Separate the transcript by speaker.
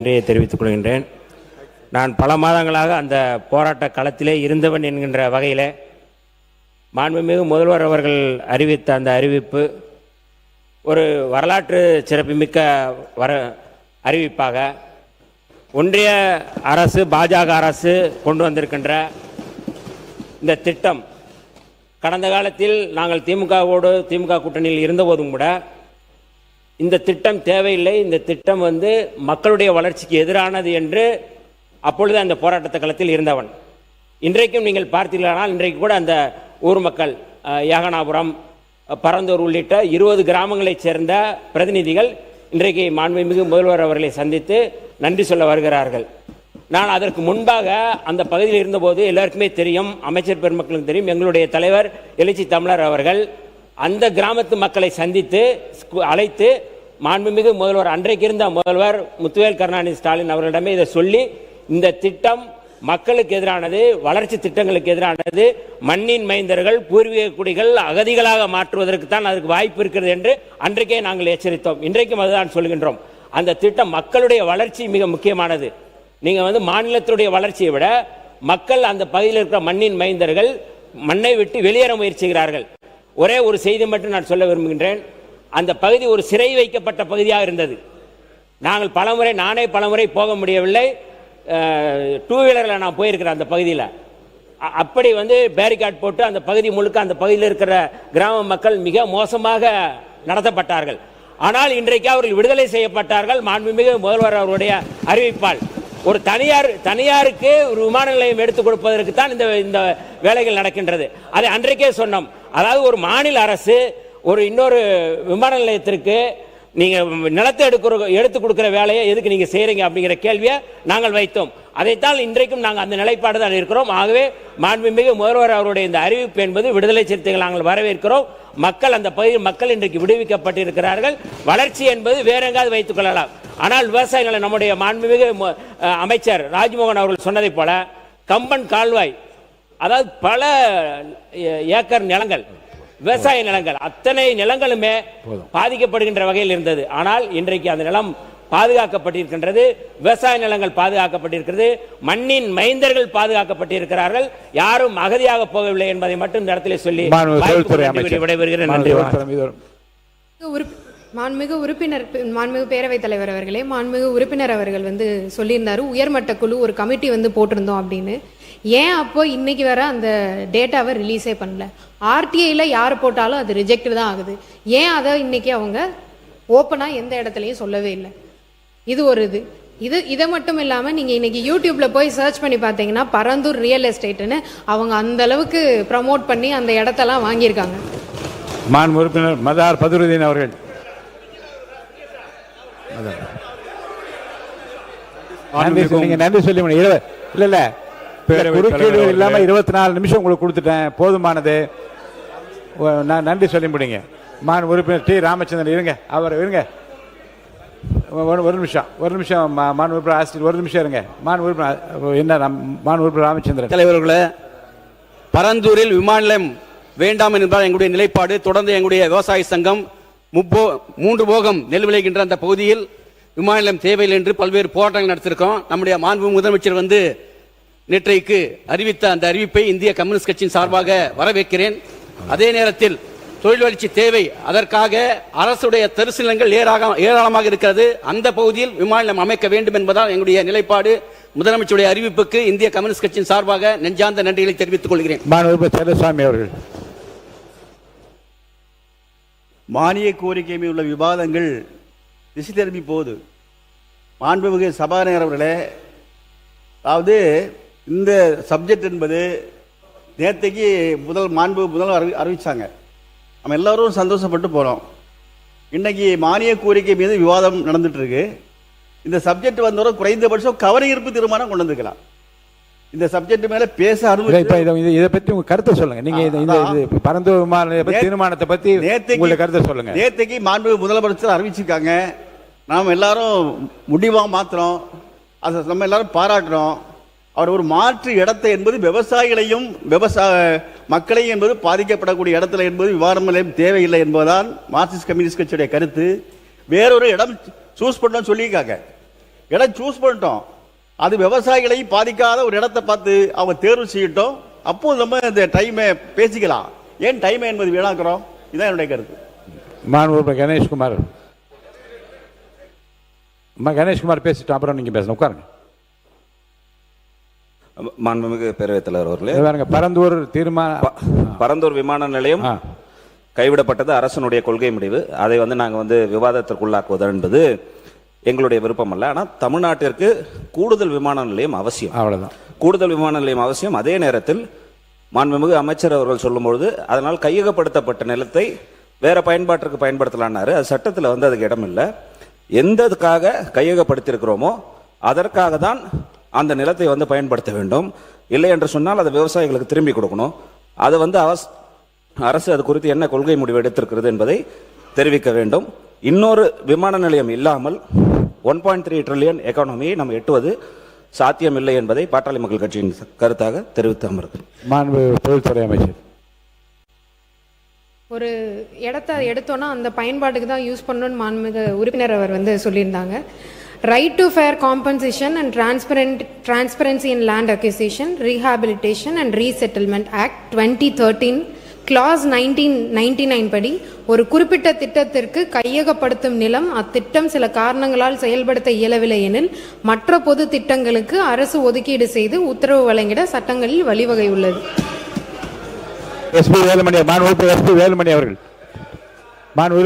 Speaker 1: நன்றியை தெரிவித்துக் கொள்கின்றேன். நான் பல மாதங்களாக அந்த போராட்ட களத்திலே இருந்தவன் என்கின்ற வகையில் மாண்புமிகு முதல்வர் அவர்கள் அறிவித்த அந்த அறிவிப்பு ஒரு வரலாற்று சிறப்புமிக்க அறிவிப்பாக ஒன்றிய அரசு பாஜக அரசு கொண்டு வந்திருக்கின்ற இந்த திட்டம் கடந்த காலத்தில் நாங்கள் திமுக கூட்டணியில் இருந்தபோதும் கூட இந்த திட்டம் தேவையில்லை, இந்த திட்டம் மக்களுடைய வளர்ச்சிக்கு எதிரானது என்று அப்பொழுது அந்த போராட்ட களத்தில் இருந்தவன். இன்றைக்கும் நீங்கள் பார்த்தீர்களானால் இன்றைக்கு கூட அந்த ஊர் மக்கள் யாகனாபுரம், பரந்தூர் உள்ளிட்ட 20 கிராமங்களைச் சேர்ந்த பிரதிநிதிகள் இன்றைக்கு மாண்புமிகு முதல்வர் அவர்களை சந்தித்து நன்றி சொல்ல வருகிறார்கள். நான் அதற்கு முன்பாக அந்த பகுதியில் இருந்தபோது எல்லாருக்குமே தெரியும், அமைச்சர் பெருமக்களுக்கு தெரியும், எங்களுடைய தலைவர் எழுச்சி தமிழர் அவர்கள் அந்த கிராமத்து மக்களை சந்தித்து அழைத்து மாண்புமிகு முதல்வர் அன்றைக்கு இருந்த முதல்வர் முத்துவேல் கருணாநிதி ஸ்டாலின் அவர்களிடமே இதை சொல்லி இந்த திட்டம் மக்களுக்கு எதிரானது, வளர்ச்சி திட்டங்களுக்கு எதிரானது, மண்ணின் மைந்தர்கள் பூர்வீக குடிகள் அகதிகளாக மாற்றுவதற்கு தான் அதுக்கு வாய்ப்பு இருக்கிறது என்று அன்றைக்கே நாங்கள் எச்சரித்தோம். இன்றைக்கும் அதுதான் சொல்கின்றோம். அந்த திட்டம் மக்களுடைய வளர்ச்சி மிக முக்கியமானது. நீங்கள் மாநிலத்துடைய வளர்ச்சியை விட மக்கள் அந்த பகுதியில் இருக்கிற மண்ணின் மைந்தர்கள் மண்ணை விட்டு வெளியேற முயற்சிக்கிறார்கள். ஒரே ஒரு செய்தி மட்டும் நான் சொல்ல விரும்புகின்றேன். அந்த பகுதி ஒரு சிறை வைக்கப்பட்ட பகுதியாக இருந்தது. நானே பலமுறை போக முடியவில்லை. 2 வீலரில் நான் போயிருக்கிறேன் அந்த பகுதியில். அப்படி பேரிகார்ட் போட்டு அந்த பகுதி முழுக்க அந்த பகுதியில் இருக்கிற கிராம மக்கள் மிக மோசமாக நடத்தப்பட்டார்கள். ஆனால் இன்றைக்கு அவர்கள் விடுதலை செய்யப்பட்டார்கள் மாண்புமிகு முதல்வர் அவருடைய அறிவிப்பால். ஒரு தனியாருக்கு ஒரு விமான நிலையம் எடுத்துக் கொடுப்பதற்கு தான் இந்த வேலைகள் நடக்கின்றது. அதை அன்றைக்கே சொன்னோம். அதாவது ஒரு மாநில அரசு ஒரு இன்னொரு விமான நிலையத்திற்கு நீங்க நிலத்தை எடுத்து கொடுக்கிற வேலையை எதுக்கு நீங்க செய்யறீங்க அப்படிங்கிற கேள்வியை நாங்கள் வைத்தோம். அதைத்தான் இன்றைக்கும் நாங்கள் அந்த நிலைப்பாடு தான் இருக்கிறோம். ஆகவே மாண்புமிகு முதல்வர் அவருடைய இந்த அறிவிப்பு என்பது விடுதலை சிறுத்தைகள் நாங்கள் வரவேற்கிறோம். மக்கள் அந்த பகுதியில் மக்கள் இன்றைக்கு விடுவிக்கப்பட்டிருக்கிறார்கள். வளர்ச்சி என்பது வேற எங்காவது வைத்துக் கொள்ளலாம். ஆனால் விவசாயிகளை நம்முடைய மாண்புமிகு அமைச்சர் ராஜ்மோகன் அவர்கள் சொன்னதை போல கம்பன் கால்வாய், அதாவது பல ஏக்கர் நிலங்கள், விவசாய நிலங்கள், அத்தனை நிலங்களுமே பாதிக்கப்படுகின்ற வகையில் இருந்தது. ஆனால் இன்றைக்கு அந்த நிலம் பாதுகாக்கப்பட்டிருக்கின்றது, விவசாய நிலங்கள் பாதுகாக்கப்பட்டிருக்கிறது, மண்ணின் மைந்தர்கள் பாதுகாக்கப்பட்டிருக்கிறார்கள், யாரும் அகதியாக போகவில்லை என்பதை மட்டும் இந்த இடத்திலே சொல்லி விடைபெறுகிறேன். நன்றி.
Speaker 2: மாண்புமிகு உறுப்பினர், மாண்புமிகு பேரவைத் தலைவர் அவர்களே, மாண்புமிகு உறுப்பினர் அவர்கள் சொல்லியிருந்தாரு உயர்மட்ட குழு ஒரு கமிட்டி போட்டிருந்தோம் அப்படின்னு. ஏன் அப்போ இன்னைக்கு வர அந்த டேட்டாவை ரிலீஸே பண்ணல? ஆர்டிஐல யார் போட்டாலும் அது ரிஜெக்ட் தான் ஆகுது. ஏன் அதை இன்னைக்கு அவங்க ஓப்பனா எந்த இடத்துலையும் சொல்லவே இல்லை? இது ஒரு இதை மட்டும் இல்லாமல் நீங்கள் இன்னைக்கு யூடியூப்ல போய் சர்ச் பண்ணி பார்த்தீங்கன்னா பரந்தூர் ரியல் எஸ்டேட்னு அவங்க அந்த அளவுக்கு ப்ரமோட் பண்ணி அந்த இடத்தெல்லாம் வாங்கியிருக்காங்க.
Speaker 3: மாண்பு உறுப்பினர் மதார் பதுருதீன் அவர்கள். நன்றி சொல்லி இல்ல குறுக்கீடு இல்லாம 24 நிமிஷம் உங்களுக்கு கொடுத்துட்டேன், போதுமானது. நான் நன்றி சொல்லி முடிங்க. மாண்பு உறுப்பினர் டி ராமச்சந்திரன் இருங்க, அவர் இருங்க, ஒரு நிமிஷம் மாண்பு உறுப்பினர் ஆசிரியர் ஒரு நிமிஷம் இருங்க. மாண்பு உறுப்பினர் ராமச்சந்திரன்.
Speaker 4: தலைவர்களே, பரந்தூரில் விமான நிலையம் வேண்டாம் என்பதால் எங்களுடைய நிலைப்பாடு. தொடர்ந்து எங்களுடைய விவசாய சங்கம் 3 போகம் நெல் விளைகின்ற அந்த பகுதியில் விமான நிலையம் தேவையில்லை என்று பல்வேறு போராட்டங்கள் நடத்திருக்கோம். நம்முடைய மாண்பு முதலமைச்சர் நேற்றைக்கு அறிவித்த அந்த அறிவிப்பை இந்திய கம்யூனிஸ்ட் கட்சியின் சார்பாக வரவேற்கிறேன். அதே நேரத்தில் தொழில் வளர்ச்சி தேவை, அதற்காக அரசுடைய தரிசு நிலங்கள் ஏராளமாக இருக்கிறது. அந்த பகுதியில் விமான நிலையம் அமைக்க வேண்டும் என்பதால் எங்களுடைய நிலைப்பாடு. முதலமைச்சருடைய அறிவிப்புக்கு இந்திய கம்யூனிஸ்ட் கட்சியின் சார்பாக நெஞ்சார்ந்த நன்றிகளை தெரிவித்துக் கொள்கிறேன்.
Speaker 3: அவர்கள்.
Speaker 5: மானிய கோரிக்கை மீது உள்ள விவாதங்கள் திசை திரும்பி போகுது. மாண்புமிகு சபாநாயகர் அவர்களே, அதாவது இந்த சப்ஜெக்ட் என்பது நேற்றைக்கு முதல்வர் அறிவிச்சாங்க. நம்ம எல்லாரும் சந்தோஷப்பட்டு போகிறோம். இன்னைக்கு மானிய கோரிக்கை மீது விவாதம் நடந்துட்டு இருக்கு. இந்த சப்ஜெக்ட் வந்தவரை குறைந்தபட்சம் கவனஈர்ப்பு தீர்மானம் கொண்டு வந்துக்கலாம். இந்த சப்ஜெக்ட் மேல பேச
Speaker 3: இதை பத்தி உங்க கருத்தை சொல்லுங்க. நீங்க இந்த பரந்தூர் தீர்மானத்தை பத்தி உங்களுடைய கருத்தை சொல்லுங்க.
Speaker 5: நேற்றைக்கு மாண்பு முதலமைச்சர் அறிவிச்சிருக்காங்க. நாம் எல்லாரும் முடிவா மாத்திரம் அதை நம்ம எல்லாரும் பாராட்டுறோம். அவர் ஒரு மாற்று இடத்தை என்பது விவசாயிகளையும் மக்களையும் என்பது பாதிக்கப்படக்கூடிய இடத்துல என்பது விவாத நிலையம் தேவையில்லை என்பதுதான் மார்க்சிஸ்ட் கம்யூனிஸ்ட் கட்சியுடைய கருத்து. வேறொரு இடம் சூஸ் பண்ண சொல்லியிருக்காங்க. இடம் சூஸ் பண்ணிட்டோம், அது விவசாயிகளை பாதிக்காத ஒரு இடத்தை பார்த்து அவங்க தேர்வு செய்யட்டும். அப்போ நம்ம இந்த டைமை பேசிக்கலாம். ஏன் டைமை என்பது வீணாக்குறோம்? இதுதான் என்னுடைய கருத்து.
Speaker 3: மாண்பு கணேஷ்குமார், கணேஷ்குமார் பேசிட்டோம், அப்புறம் நீங்க பேசணும். உட்காருங்க.
Speaker 6: மாண்புமிகு பேரவைத் தலைவர் அவர்களே,
Speaker 3: பரந்தூர் தீர்மானம்,
Speaker 6: பரந்தூர் விமான நிலையம் கைவிடப்பட்டது அரசனுடைய கொள்கை முடிவு. அதை நாங்கள் விவாதத்திற்குள்ளாக்குவது என்பது எங்களுடைய விருப்பம் அல்ல. ஆனால் தமிழ்நாட்டிற்கு கூடுதல் விமான நிலையம் அவசியம். அவ்வளவுதான், கூடுதல் விமான நிலையம் அவசியம். அதே நேரத்தில் மாண்புமிகு அமைச்சர் அவர்கள் சொல்லும்பொழுது அதனால் கையகப்படுத்தப்பட்ட நிலத்தை வேற பயன்பாட்டிற்கு பயன்படுத்தலான்னாரு. அது சட்டத்தில் அதுக்கு இடம் இல்லை. எந்ததுக்காக கையகப்படுத்தியிருக்கிறோமோ அதற்காக தான் அந்த நிலத்தை பயன்படுத்த வேண்டும். இல்லை என்று சொன்னால் அதை விவசாயிகளுக்கு திரும்பி கொடுக்கணும். அது அரசு அது குறித்து என்ன கொள்கை முடிவு எடுத்திருக்கிறது என்பதை தெரிவிக்க வேண்டும். இன்னொரு விமான நிலையம் இல்லாமல் 1.3 ட்ரில்லியன் எக்கானமியை நம்ம எட்டுவது சாத்தியமில்லை என்பதை பாட்டாளி மக்கள் கட்சியின் கருத்தாக தெரிவித்து அமர்கிறேன்.
Speaker 3: மாண்பு தொழில்துறை அமைச்சர்,
Speaker 2: ஒரு இடத்த எடுத்தோன்னா அந்த பயன்பாட்டுக்கு தான் யூஸ் பண்ணணும்னு மாண்புமிகு உறுப்பினர் அவர் சொல்லியிருந்தாங்க. Right to fair compensation and transparency in land acquisition, rehabilitation and resettlement act 2013 clause 1999 படி ஒரு குறிப்பிட்ட திட்டத்திற்கு கையகப்படுத்தும் நிலம் அத்திட்டம் சில காரணங்களால் செயல்படுத்த இயலவில்லை எனில் மற்ற பொது திட்டங்களுக்கு அரசு ஒதுக்கீடு செய்து உத்தரவு வழங்கிட சட்டங்களில் வழிவகை உள்ளது.
Speaker 3: எஸ்பி வேலுமணி, மாண்பு எஸ்பி வேலுமணி அவர்கள், மாண்பு